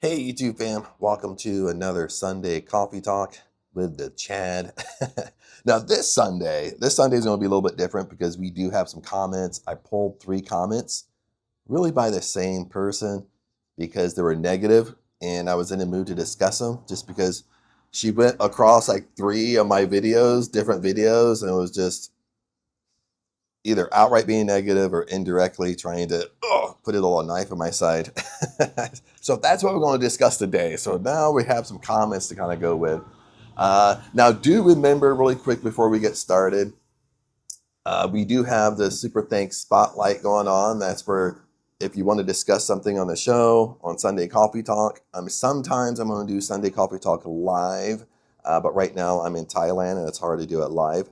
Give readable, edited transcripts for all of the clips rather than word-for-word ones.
Hey YouTube fam, welcome to another Sunday coffee talk with the Chad. Now this Sunday is going to be a little bit different because we do have some comments. I pulled 3 comments really by the same person because they were negative and I was in the mood to discuss them just because she went across like 3 of my videos, different videos, and it was just either outright being negative or indirectly trying to put a little knife in my side. So that's what we're going to discuss today. So now we have some comments to kind of go with. Now, do remember really quick before we get started, we do have the Super Thanks Spotlight going on. That's where if you want to discuss something on the show, on Sunday Coffee Talk, sometimes I'm going to do Sunday Coffee Talk live, but right now I'm in Thailand and it's hard to do it live.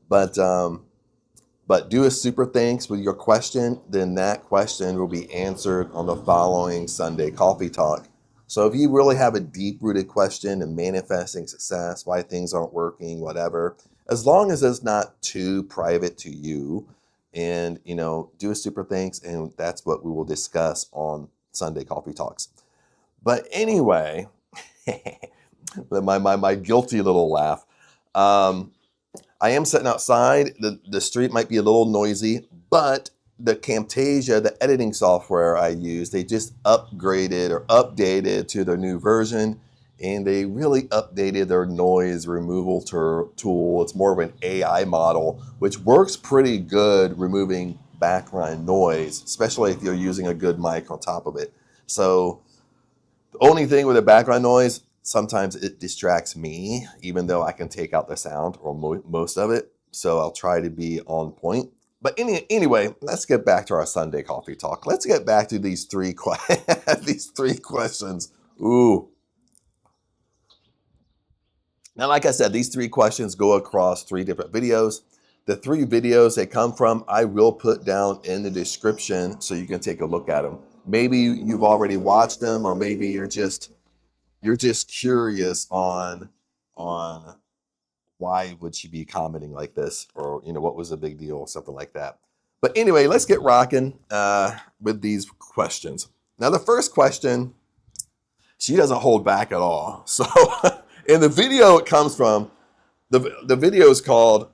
But do a super thanks with your question, then that question will be answered on the following Sunday Coffee Talk. So if you really have a deep-rooted question in manifesting success, why things aren't working, whatever, as long as it's not too private to you, and do a super thanks, and that's what we will discuss on Sunday Coffee Talks. But anyway, my guilty little laugh. I am sitting outside. The street might be a little noisy, but the Camtasia, the editing software I use, they just upgraded or updated to their new version, and they really updated their noise removal tool. It's more of an AI model, which works pretty good removing background noise, especially if you're using a good mic on top of it. So the only thing with the background noise, sometimes it distracts me, even though I can take out the sound or most of it. So I'll try to be on point. But anyway, let's get back to our Sunday Coffee Talk. Let's get back to these three these 3 questions. Ooh. Now, like I said, these 3 questions go across 3 different videos. The 3 videos they come from, I will put down in the description so you can take a look at them. Maybe you've already watched them, or maybe you're just curious on why would she be commenting like this, or what was the big deal, or something like that. But anyway, let's get rocking with these questions. Now, the first question, she doesn't hold back at all. So in the video it comes from, the video is called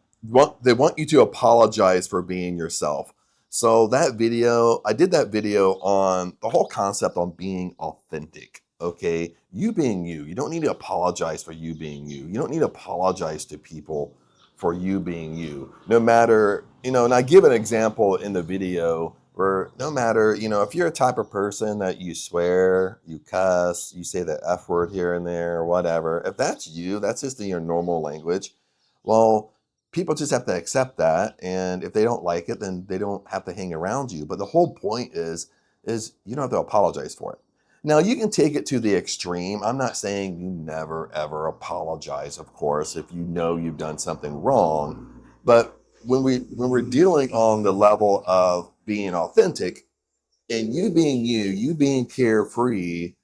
they want you to apologize for being yourself. So that video, I did that video on the whole concept on being authentic. Okay, you being you. You don't need to apologize for you being you. You don't need to apologize to people for you being you. No matter, and I give an example in the video where no matter, if you're a type of person that you swear, you cuss, you say the F word here and there, or whatever, if that's you, that's just in your normal language, well, people just have to accept that. And if they don't like it, then they don't have to hang around you. But the whole point is you don't have to apologize for it. Now, you can take it to the extreme. I'm not saying you never, ever apologize, of course, if you know you've done something wrong. But when we're dealing on the level of being authentic and you being you, you being carefree,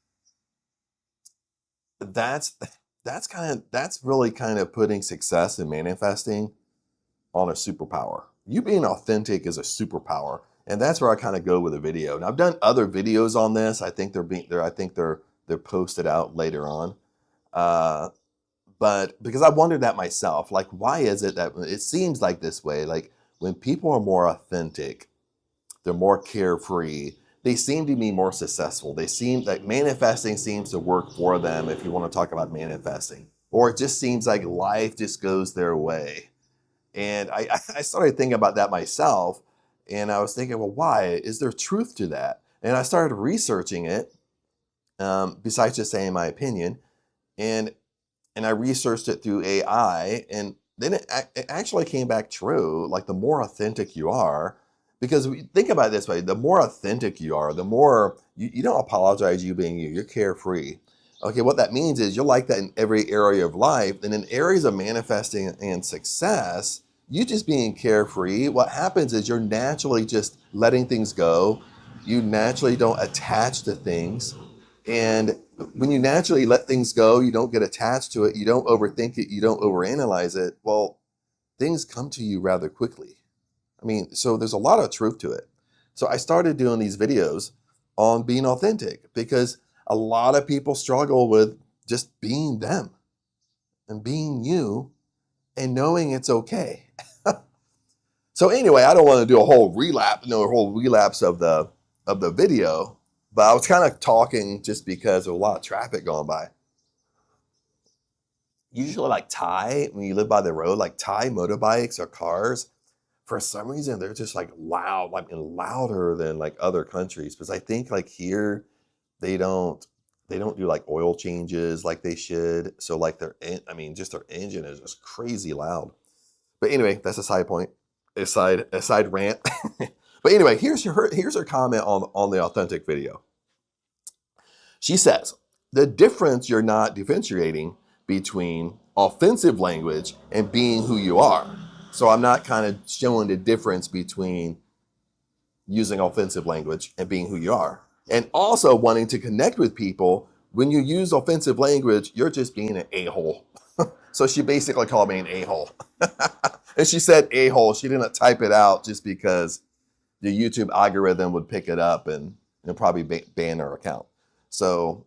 that's really kind of putting success and manifesting on a superpower. You being authentic is a superpower. And that's where I kind of go with the video. And I've done other videos on this. I think they're posted out later on. But because I wondered that myself, like, why is it that it seems like this way? Like, when people are more authentic, they're more carefree, they seem to be more successful. They seem like manifesting seems to work for them, if you want to talk about manifesting. Or it just seems like life just goes their way. And I started thinking about that myself. And I was thinking, well, why? Is there truth to that? And I started researching it, besides just saying my opinion. And I researched it through AI. And then it actually came back true. Like, the more authentic you are, because think about it this way, the more authentic you are, the more you don't apologize you being you. You're carefree. Okay, what that means is you're like that in every area of life. And in areas of manifesting and success, you just being carefree, what happens is you're naturally just letting things go. You naturally don't attach to things. And when you naturally let things go, you don't get attached to it, you don't overthink it, you don't overanalyze it, well, things come to you rather quickly. I mean, so there's a lot of truth to it. So I started doing these videos on being authentic because a lot of people struggle with just being them and being you and knowing it's okay. So anyway, I don't want to do a whole relapse of the video, but I was kind of talking just because of a lot of traffic going by. Usually like Thai, when you live by the road, like Thai motorbikes or cars, for some reason they're just like loud, like louder than like other countries. Because I think like here they don't do like oil changes like they should. So like just their engine is just crazy loud. But anyway, that's a side point, a side rant. But anyway, here's her comment on the authentic video. She says, the difference you're not differentiating between offensive language and being who you are. So I'm not kind of showing the difference between using offensive language and being who you are. And also wanting to connect with people. When you use offensive language, you're just being an a-hole. So she basically called me an a-hole. And she said a-hole. She didn't type it out just because the YouTube algorithm would pick it up and probably ban her account. So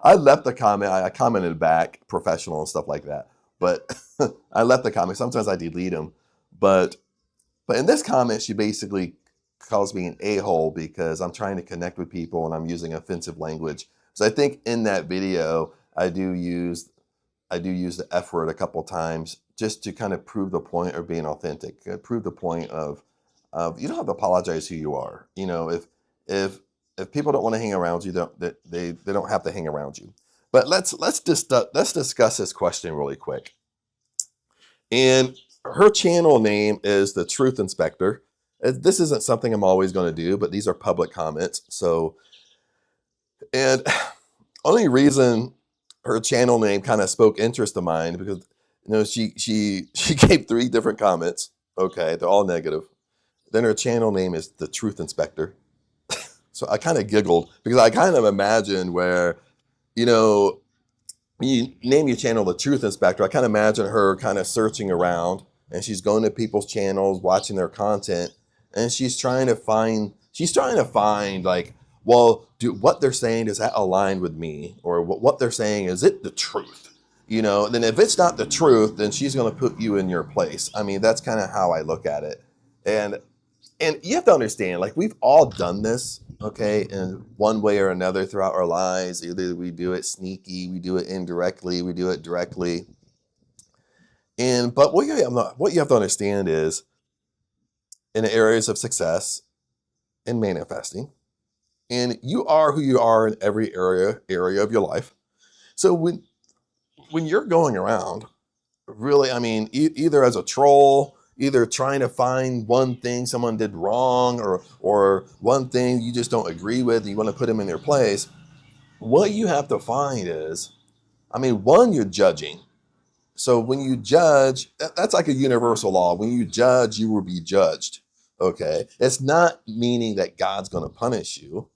I left the comment. I commented back, professional and stuff like that. But I left the comment. Sometimes I delete them. But in this comment, she basically calls me an a-hole because I'm trying to connect with people and I'm using offensive language. So I think in that video, I do use the F word a couple times just to kind of prove the point of being authentic. Prove the point of you don't have to apologize who you are. If people don't want to hang around you, they don't have to hang around you. But let's discuss this question really quick. And her channel name is the Truth Inspector. This isn't something I'm always going to do, but these are public comments. So, and only reason her channel name kind of spoke interest of mine because she gave 3 different comments. Okay, they're all negative. Then her channel name is the Truth Inspector. So I kind of giggled because I kind of imagined where, when you name your channel the Truth Inspector, I kind of imagine her kind of searching around and she's going to people's channels, watching their content, and she's trying to find like, well, what they're saying, does that align with me? Or what they're saying, is it the truth? Then if it's not the truth, then she's going to put you in your place. I mean, that's kind of how I look at it. And you have to understand, like, we've all done this, okay, in one way or another throughout our lives. Either we do it sneaky, we do it indirectly, we do it directly. But what you have to understand is, in the areas of success and manifesting, and you are who you are in every area of your life. So when you're going around, really, I mean, either as a troll, either trying to find one thing someone did wrong or one thing you just don't agree with, and you want to put them in their place, what you have to find is, I mean, one, you're judging. So when you judge, that's like a universal law. When you judge, you will be judged. Okay? It's not meaning that God's going to punish you.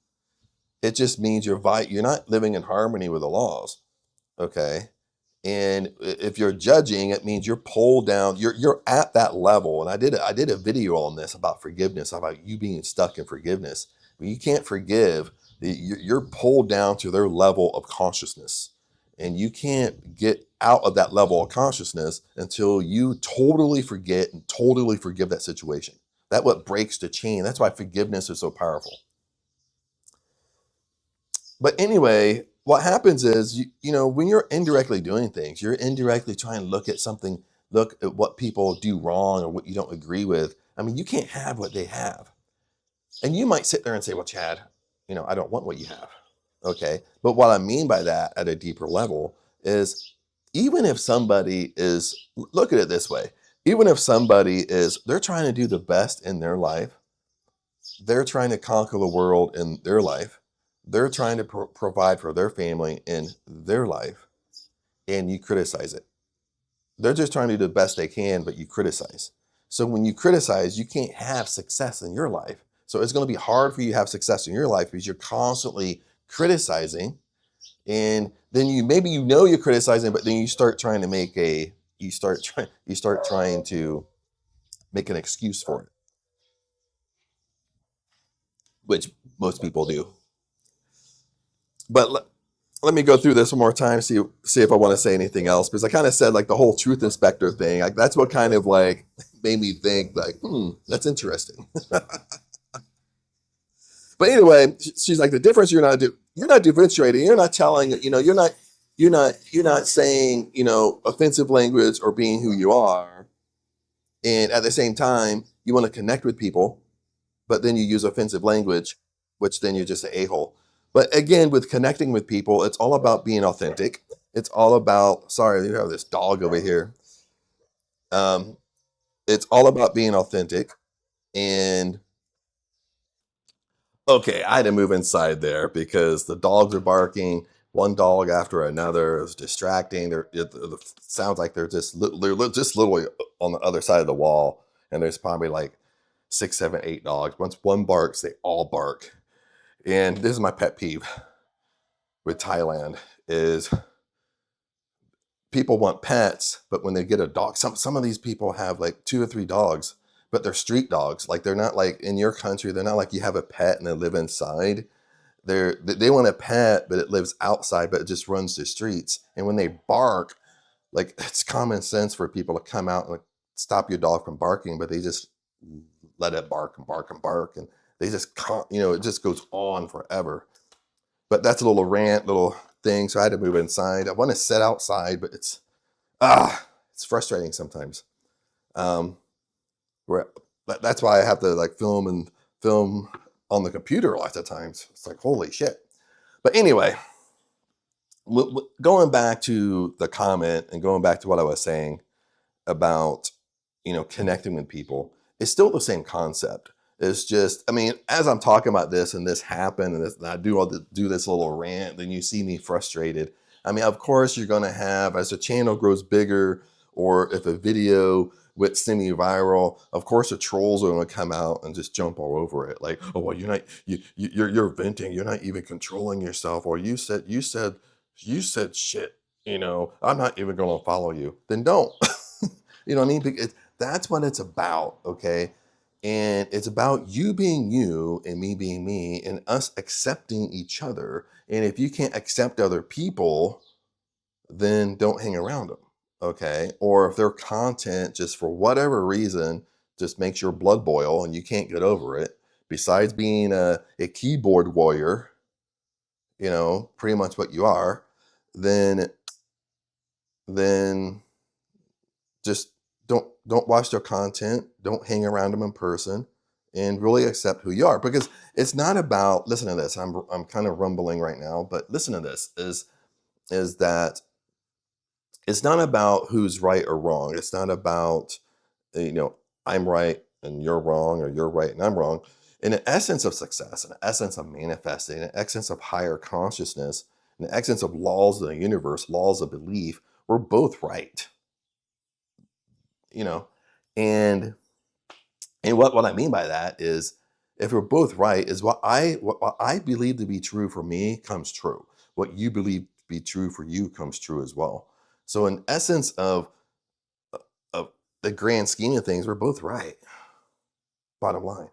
It just means you're not living in harmony with the laws. Okay? And if you're judging, it means you're pulled down. You're at that level. And I did a video on this about forgiveness, about you being stuck in forgiveness. When you can't forgive, you're pulled down to their level of consciousness. And you can't get out of that level of consciousness until you totally forget and totally forgive that situation. That's what breaks the chain. That's why forgiveness is so powerful. But anyway, what happens is, when you're indirectly doing things, you're indirectly trying to look at what people do wrong or what you don't agree with. I mean, you can't have what they have. And you might sit there and say, well, Chad, I don't want what you have. Okay. But what I mean by that at a deeper level is, even if somebody is, look at it this way, even if they're trying to do the best in their life, they're trying to conquer the world in their life, they're trying to provide for their family in their life, and you criticize it. They're just trying to do the best they can, but you criticize. So when you criticize, you can't have success in your life. So it's going to be hard for you to have success in your life because you're constantly criticizing. And then you're criticizing, but then you start trying to make an excuse for it, which most people do. But let me go through this one more time, see if I want to say anything else, because I kind of said like the whole truth inspector thing. Like that's what kind of like made me think like, that's interesting. But anyway, she's like, the difference you're not differentiating. You're not telling, you're not saying, offensive language or being who you are. And at the same time, you want to connect with people, but then you use offensive language, which then you're just an a-hole. But again, with connecting with people, it's all about being authentic. It's all about, sorry, you have this dog over here. Um, it's all about being authentic. And okay, I had to move inside there because the dogs are barking, one dog after another. It's distracting. It sounds like they're just literally on the other side of the wall, and there's probably like 6, 7, 8 dogs. Once one barks, they all bark. And this is my pet peeve with Thailand is people want pets, but when they get a dog, some of these people have like 2 or 3 dogs, but they're street dogs. Like they're not like in your country. They're not like you have a pet and they live inside. They want a pet, but it lives outside, but it just runs the streets. And when they bark, like it's common sense for people to come out and like, stop your dog from barking, but they just let it bark and bark and bark, and they just can't, it just goes on forever. But that's a little rant, little thing. So I had to move inside. I want to sit outside, but it's frustrating sometimes. Where that's why I have to like film on the computer lots of times. It's like, holy shit. But anyway, going back to the comment and going back to what I was saying about, connecting with people, it's still the same concept. It's just, I mean, as I'm talking about this and this happened and I do this little rant, then you see me frustrated. I mean, of course, you're going to have, as the channel grows bigger, or if a video went semi-viral, of course the trolls are going to come out and just jump all over it. Like, oh, well, you're venting. You're not even controlling yourself. Or you said shit. I'm not even going to follow you. Then don't. You know what I mean? Because that's what it's about. Okay. And it's about you being you and me being me and us accepting each other. And if you can't accept other people, then don't hang around them. Okay. Or if their content, just for whatever reason, just makes your blood boil and you can't get over it, besides being a keyboard warrior, pretty much what you are, then just don't watch their content, don't hang around them in person, and really accept who you are. Because it's not about, listen to this, I'm kind of rumbling right now, but listen to this, is that it's not about who's right or wrong. It's not about, I'm right and you're wrong, or you're right and I'm wrong. In the essence of success, in the essence of manifesting, in the essence of higher consciousness, in the essence of laws of the universe, laws of belief, we're both right. And what I mean by that is, if we're both right, is what I believe to be true for me comes true. What you believe to be true for you comes true as well. So in essence of the grand scheme of things, we're both right. Bottom line.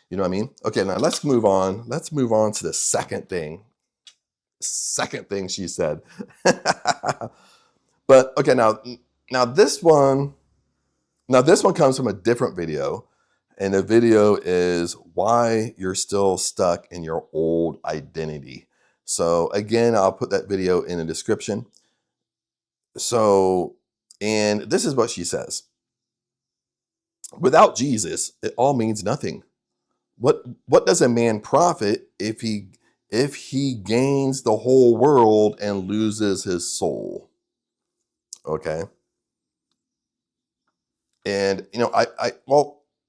You know what I mean? Okay, now let's move on. Let's move on to the second thing. Second thing she said. But okay, now this one comes from a different video. And the video is why you're still stuck in your old identity. So again, I'll put that video in the description. So, and this is what she says. Without Jesus, it all means nothing. What does a man profit if he gains the whole world and loses his soul? Okay. And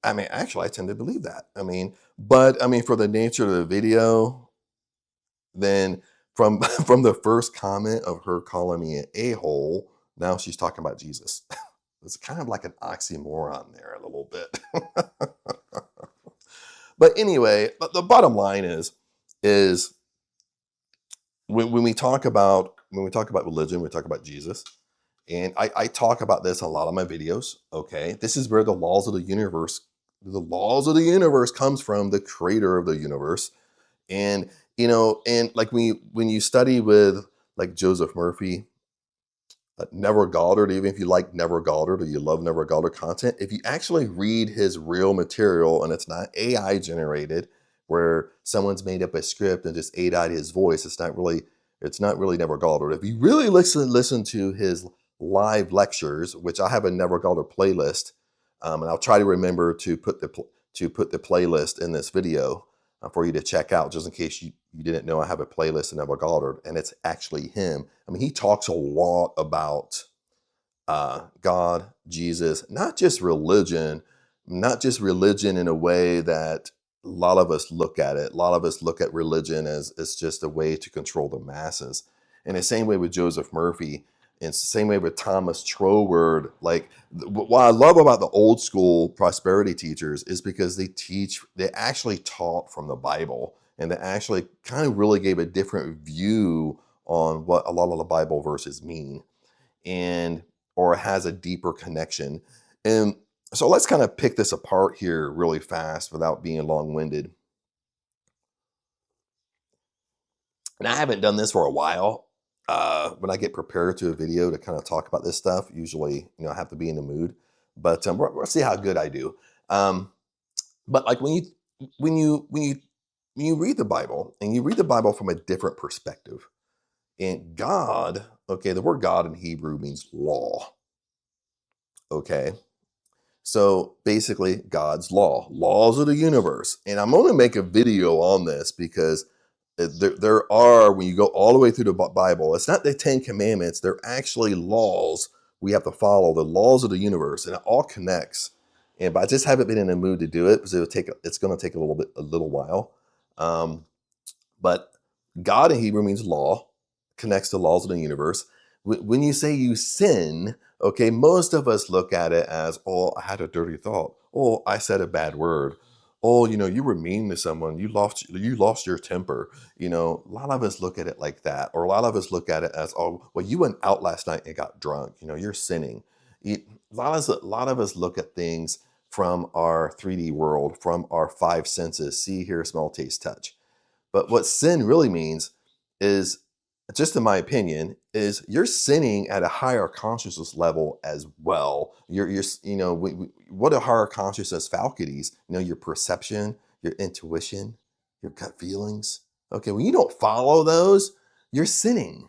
actually I tend to believe that. But for the nature of the video, then from the first comment of her calling me an a-hole, now she's talking about Jesus. It's kind of like an oxymoron there a little bit. But anyway, the bottom line is when we talk about religion, we talk about Jesus. And I talk about this in a lot of my videos. Okay. This is where the laws of the universe comes from, the creator of the universe. And and like when you study with like Joseph Murphy, Neville Goddard, even if you like Neville Goddard or you love Neville Goddard content, if you actually read his real material and it's not AI generated, where someone's made up a script and just AI'd his voice, it's not really Neville Goddard. If you really listen to his live lectures, which I have a Neville Goddard playlist, and I'll try to remember to put the playlist in this video for you to check out, just in case you didn't know I have a playlist of Neville Goddard, and it's actually him. I mean, he talks a lot about God, Jesus, not just religion in a way that a lot of us look at it. A lot of us look at religion as it's just a way to control the masses. And the same way with Joseph Murphy, and it's the same way with Thomas Troward. Like, what I love about the old school prosperity teachers is because they actually taught from the Bible, and they actually kind of really gave a different view on what a lot of the Bible verses mean, or has a deeper connection. And so let's kind of pick this apart here really fast without being long-winded. And I haven't done this for a while. When I get prepared to a video to kind of talk about this stuff, usually, I have to be in the mood, but we'll see how good I do. But like when you read the Bible, and you read the Bible from a different perspective, and God, okay, the word God in Hebrew means law. Okay. So basically God's laws of the universe. And I'm going to make a video on this because there are, when you go all the way through the Bible, it's not the 10 Commandments. They're actually laws we have to follow, the laws of the universe, and it all connects. But I just haven't been in the mood to do it because it's going to take a little while. But God in Hebrew means law, connects to laws of the universe. When you say you sin, okay, most of us look at it as, oh, I had a dirty thought. Oh, I said a bad word. Oh, you were mean to someone. You lost your temper. A lot of us look at it like that. Or a lot of us look at it as, oh, well, you went out last night and got drunk. You're sinning. A lot of us look at things from our 3D world, from our 5 senses: see, hear, smell, taste, touch. But what sin really means is, just in my opinion, is you're sinning at a higher consciousness level as well. What are higher consciousness faculties? Your perception, your intuition, your gut feelings. Okay, when you don't follow those, you're sinning.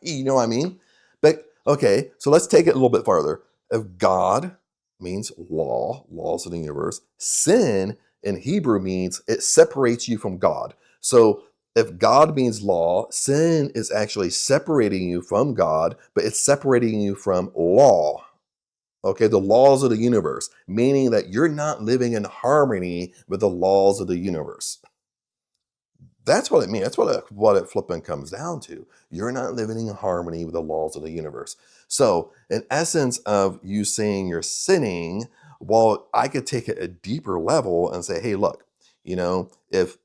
You know what I mean? But okay, so let's take it a little bit farther. If God means laws of the universe, sin in Hebrew means it separates you from God. So if God means law, sin is actually separating you from God, but it's separating you from law. Okay, the laws of the universe, meaning that you're not living in harmony with the laws of the universe. That's what it means. That's what it flipping comes down to. You're not living in harmony with the laws of the universe. So, in essence of you saying you're sinning, well, I could take it a deeper level and say, hey, look, if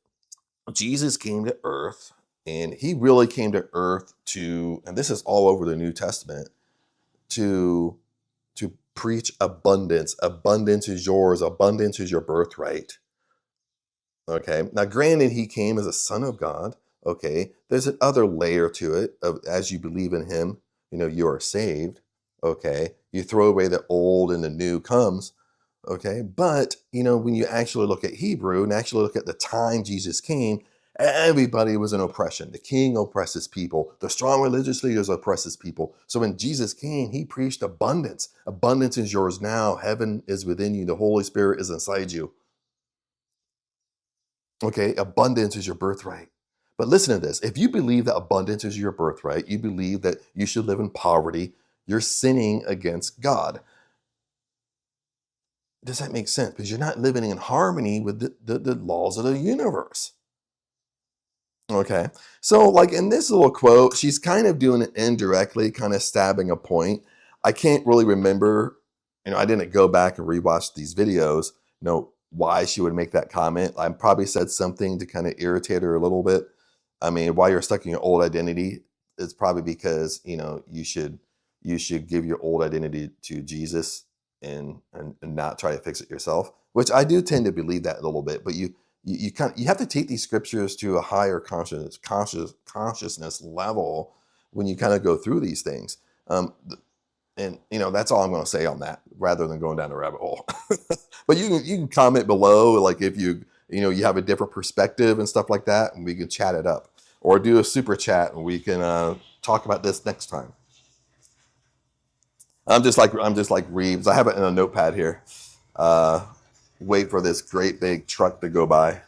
Jesus came to earth, and he really came to earth and this is all over the New Testament, to preach abundance. Abundance is yours. Abundance is your birthright. Okay. Now, granted, he came as a son of God. Okay. There's another layer to it of, as you believe in him, you are saved. Okay. You throw away the old and the new comes. Okay. But, when you actually look at Hebrew and actually look at the time Jesus came, everybody was in oppression. The king oppresses people. The strong religious leaders oppresses people. So when Jesus came, he preached abundance. Abundance is yours now. Heaven is within you. The Holy Spirit is inside you. Okay, abundance is your birthright. But listen to this. If you believe that abundance is your birthright, you believe that you should live in poverty, you're sinning against God. Does that make sense? Because you're not living in harmony with the laws of the universe. Okay, so like in this little quote, she's kind of doing it indirectly, kind of stabbing a point. I can't really remember, I didn't go back and rewatch these videos, why she would make that comment. I probably said something to kind of irritate her a little bit. I mean, why you're stuck in your old identity, it's probably because, you should give your old identity to Jesus and not try to fix it yourself, which I do tend to believe that a little bit, but you you have to take these scriptures to a higher consciousness level when you kind of go through these things. And that's all I'm going to say on that, rather than going down the rabbit hole. But you can comment below, like if you have a different perspective and stuff like that, and we can chat it up, or do a super chat and we can talk about this next time. I'm just like Reeves. I have it in a notepad here. Wait for this great big truck to go by.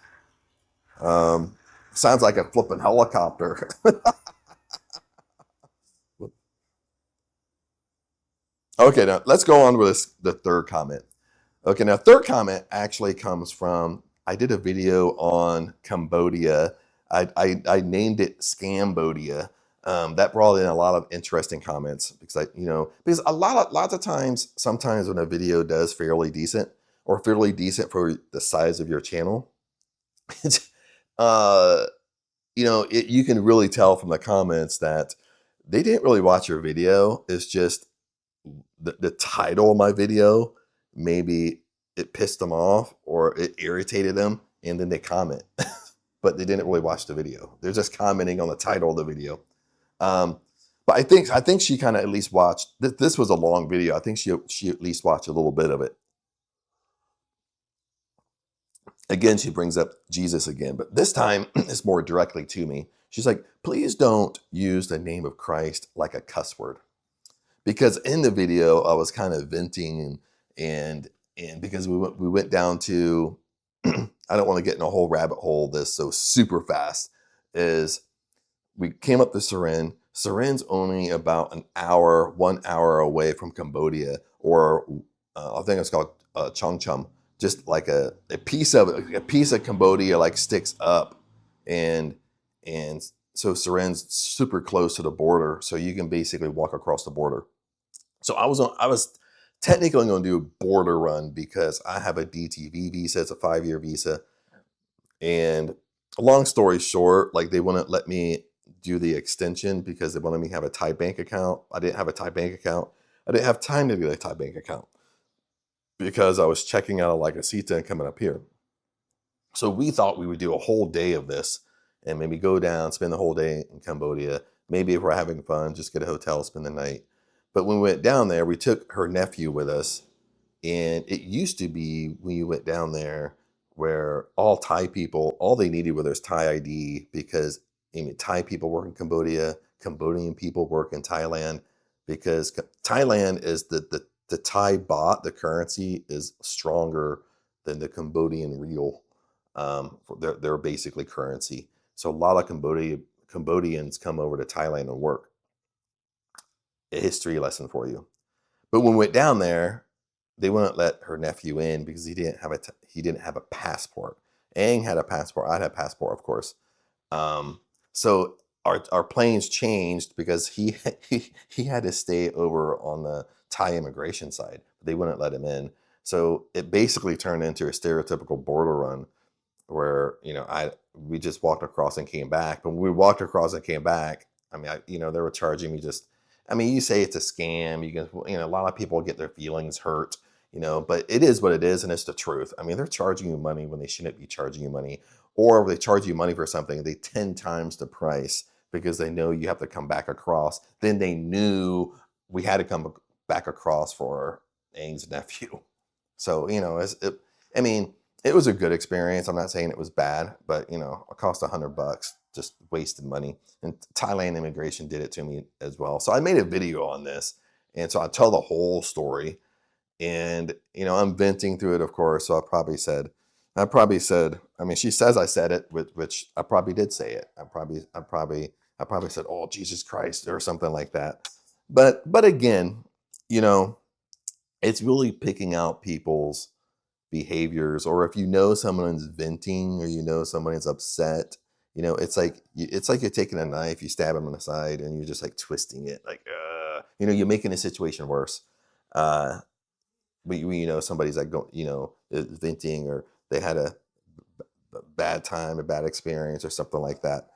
Sounds like a flipping helicopter. Okay, now let's go on with the third comment. Okay, now third comment actually comes from, I did a video on Cambodia. I named it Scambodia. That brought in a lot of interesting comments because because lots of times, sometimes when a video does fairly decent, or fairly decent for the size of your channel, you can really tell from the comments that they didn't really watch your video. It's just the title of my video, maybe it pissed them off or it irritated them, and then they comment. But they didn't really watch the video. They're just commenting on the title of the video. But I think she kind of at least watched. This was a long video. I think she at least watched a little bit of it. Again, she brings up Jesus again, but this time it's more directly to me. She's like, please don't use the name of Christ like a cuss word. Because in the video, I was kind of venting and because we went down to, I don't want to get in a whole rabbit hole this so super fast, is we came up to Surin. Surin's only about 1 hour away from Cambodia, or I think it's called Chong Chum. Just like a piece of Cambodia like sticks up, and so Surin's super close to the border, so you can basically walk across the border. So I was technically going to do a border run because I have a DTV visa. It's a 5-year visa, and long story short, like they wouldn't let me do the extension because they wanted me to have a Thai bank account. I didn't have a Thai bank account. I didn't have time to do a Thai bank account because I was checking out of like a CETA and coming up here. So we thought we would do a whole day of this and maybe go down, spend the whole day in Cambodia. Maybe if we're having fun, just get a hotel, spend the night. But when we went down there, we took her nephew with us. And it used to be when you went down there where all Thai people, all they needed was their Thai ID, because Thai people work in Cambodia, Cambodian people work in Thailand, because Thailand is the Thai baht, the currency is stronger than the Cambodian real. They're basically currency. So a lot of Cambodians come over to Thailand and work. A history lesson for you. But when we went down there, they wouldn't let her nephew in because he didn't have a passport. Aang had a passport. I had a passport, of course. So our planes changed because he had to stay over on the Thai immigration side. They wouldn't let him in. So it basically turned into a stereotypical border run where we just walked across and came back. But when we walked across and came back, they were charging me just. You say it's a scam. You can, a lot of people get their feelings hurt, but it is what it is, and it's the truth. They're charging you money when they shouldn't be charging you money, or if they charge you money for something, they 10 times the price because they know you have to come back across. Then they knew we had to come back across for Aang's nephew. So, it was a good experience. I'm not saying it was bad, but it cost $100. Just wasted money. And Thailand immigration did it to me as well. So I made a video on this. And so I tell the whole story. And, I'm venting through it, of course. So I probably said, she says I said it, which I probably did say it. I probably said, oh, Jesus Christ, or something like that. But again, it's really picking out people's behaviors, or if someone's venting, or someone's upset. It's like you're taking a knife, you stab them on the side, and you're just like twisting it, like, you're making the situation worse. But somebody's like, venting, or they had a bad time, a bad experience, or something like that.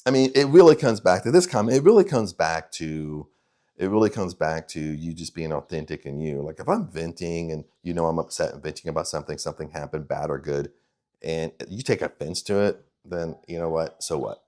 It really comes back to this comment. It really comes back to you just being authentic and you. Like if I'm venting and I'm upset and venting about something happened, bad or good, and you take offense to it, then you know what? So what?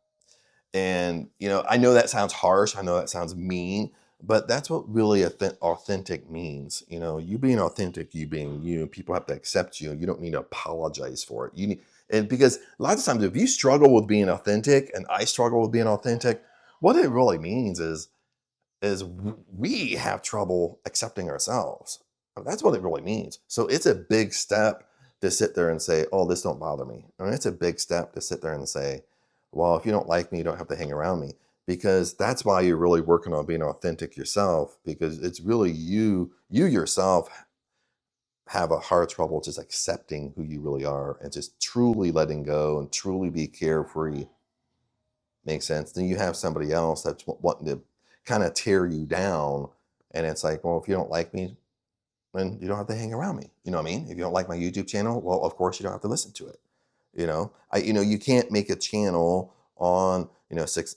And I know that sounds harsh. I know that sounds mean, but that's what really authentic means. You being authentic, you being you. People have to accept you. You don't need to apologize for it. And because a lot of times, if you struggle with being authentic, and I struggle with being authentic, what it really means is we have trouble accepting ourselves. That's what it really means. So it's a big step to sit there and say, "Oh, this don't bother me." I mean, it's a big step to sit there and say, "Well, if you don't like me, you don't have to hang around me." Because that's why you're really working on being authentic yourself. Because it's really you yourself have a hard trouble just accepting who you really are and just truly letting go and truly be carefree. Makes sense. Then you have somebody else that's wanting to kind of tear you down. And it's like, well, if you don't like me, then you don't have to hang around me. You know what I mean? If you don't like my YouTube channel, well, of course you don't have to listen to it. You can't make a channel on,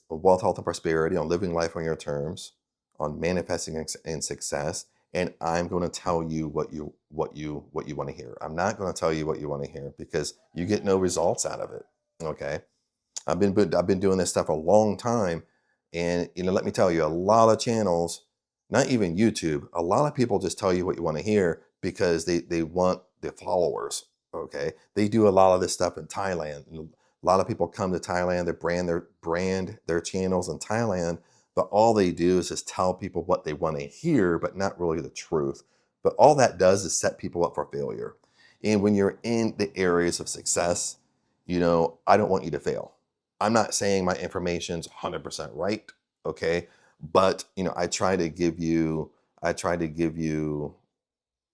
wealth, health, and prosperity, on living life on your terms, on manifesting and success. And I'm going to tell you what you want to hear. I'm not going to tell you what you want to hear because you get no results out of it. Okay. I've been doing this stuff a long time, and let me tell you, a lot of channels, not even YouTube, a lot of people just tell you what you want to hear because they want the followers. Okay, they do a lot of this stuff in Thailand. A lot of people come to Thailand, they brand their channels in Thailand, but all they do is just tell people what they want to hear, but not really the truth. But all that does is set people up for failure. And when you're in the areas of success, I don't want you to fail. I'm not saying my information's 100% right, okay? But, I try to give you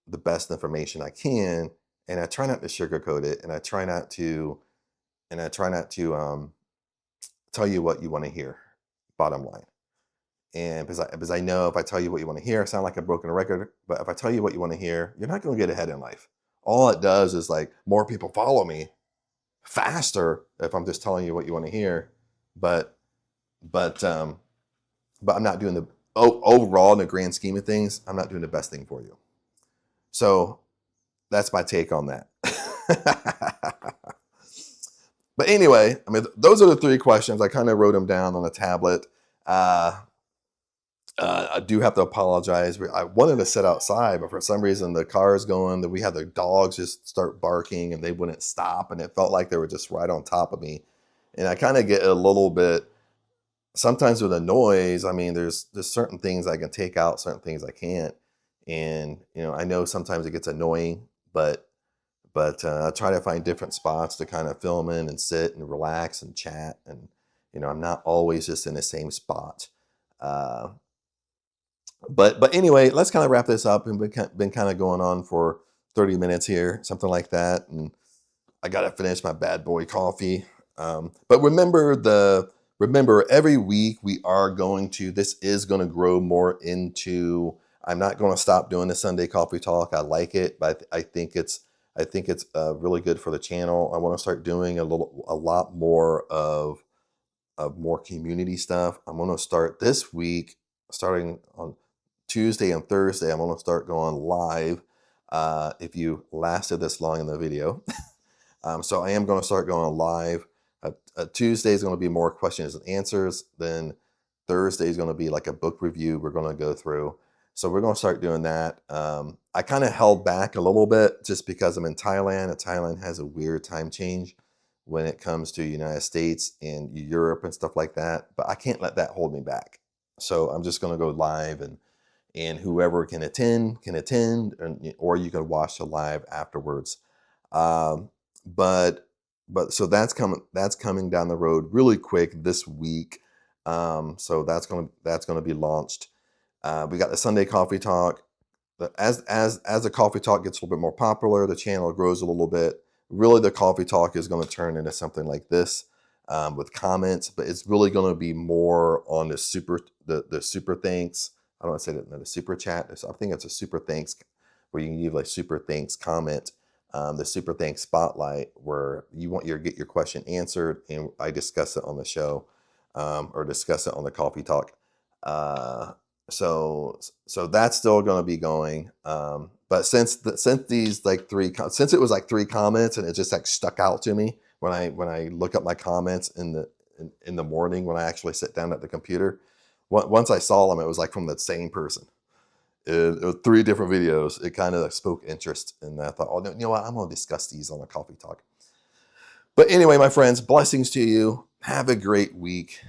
the best information I can, and I try not to sugarcoat it, and I try not to tell you what you want to hear, bottom line. And because I know if I tell you what you want to hear, I sound like a broken record, but if I tell you what you want to hear, you're not going to get ahead in life. All it does is like more people follow me faster if I'm just telling you what you want to hear. But but um but I'm not doing overall in the grand scheme of things, I'm not doing the best thing for you. So that's my take on that. But anyway, I mean, those are the three questions. I kind of wrote them down on a tablet. I do have to apologize. I wanted to sit outside, but for some reason the car is going. That we had the dogs just start barking, and they wouldn't stop, and it felt like they were just right on top of me. And I kind of get a little bit sometimes with the noise. I mean, there's certain things I can take out, certain things I can't, and I know sometimes it gets annoying, but I try to find different spots to kind of film in and sit and relax and chat, and I'm not always just in the same spot. Uh, but anyway, let's kind of wrap this up. And been kind of going on for 30 minutes here, something like that. And I got to finish my bad boy coffee. But remember every week this is going to grow more into, I'm not going to stop doing the Sunday coffee talk. I like it, but I think it's really good for the channel. I want to start doing a lot more of more community stuff. I'm going to start this week, starting on Tuesday and Thursday. I'm going to start going live. If you lasted this long in the video, so I am going to start going live. Tuesday is going to be more questions and answers. Then Thursday is going to be like a book review we're going to go through. So we're going to start doing that. I kind of held back a little bit just because I'm in Thailand, and Thailand has a weird time change when it comes to United States and Europe and stuff like that. But I can't let that hold me back. So I'm just going to go live, and whoever can attend, or you can watch the live afterwards. Um, but so that's coming down the road really quick this week. So that's gonna be launched. We got the Sunday coffee talk. As the coffee talk gets a little bit more popular, the channel grows a little bit. Really, the coffee talk is going to turn into something like this, with comments, but it's really going to be more on the super thanks. I don't want to say that, no, the super chat. I think it's a super thanks where you can give like super thanks comment. The super thanks spotlight, where you get your question answered, and I discuss it on the show, or discuss it on the coffee talk. So that's still going to be going. But since these like since it was like 3 comments and it just like stuck out to me when I look up my comments in the morning when I actually sit down at the computer. Once I saw them, it was like from the same person. It was 3 different videos. It kind of spoke interest, and I thought, oh, you know what? I'm going to discuss these on a coffee talk. But anyway, my friends, blessings to you. Have a great week.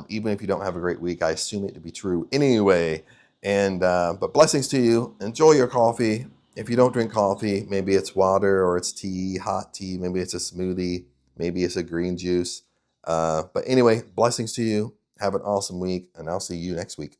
Even if you don't have a great week, I assume it to be true anyway. And but blessings to you. Enjoy your coffee. If you don't drink coffee, maybe it's water or it's tea, hot tea. Maybe it's a smoothie. Maybe it's a green juice. But anyway, blessings to you. Have an awesome week, and I'll see you next week.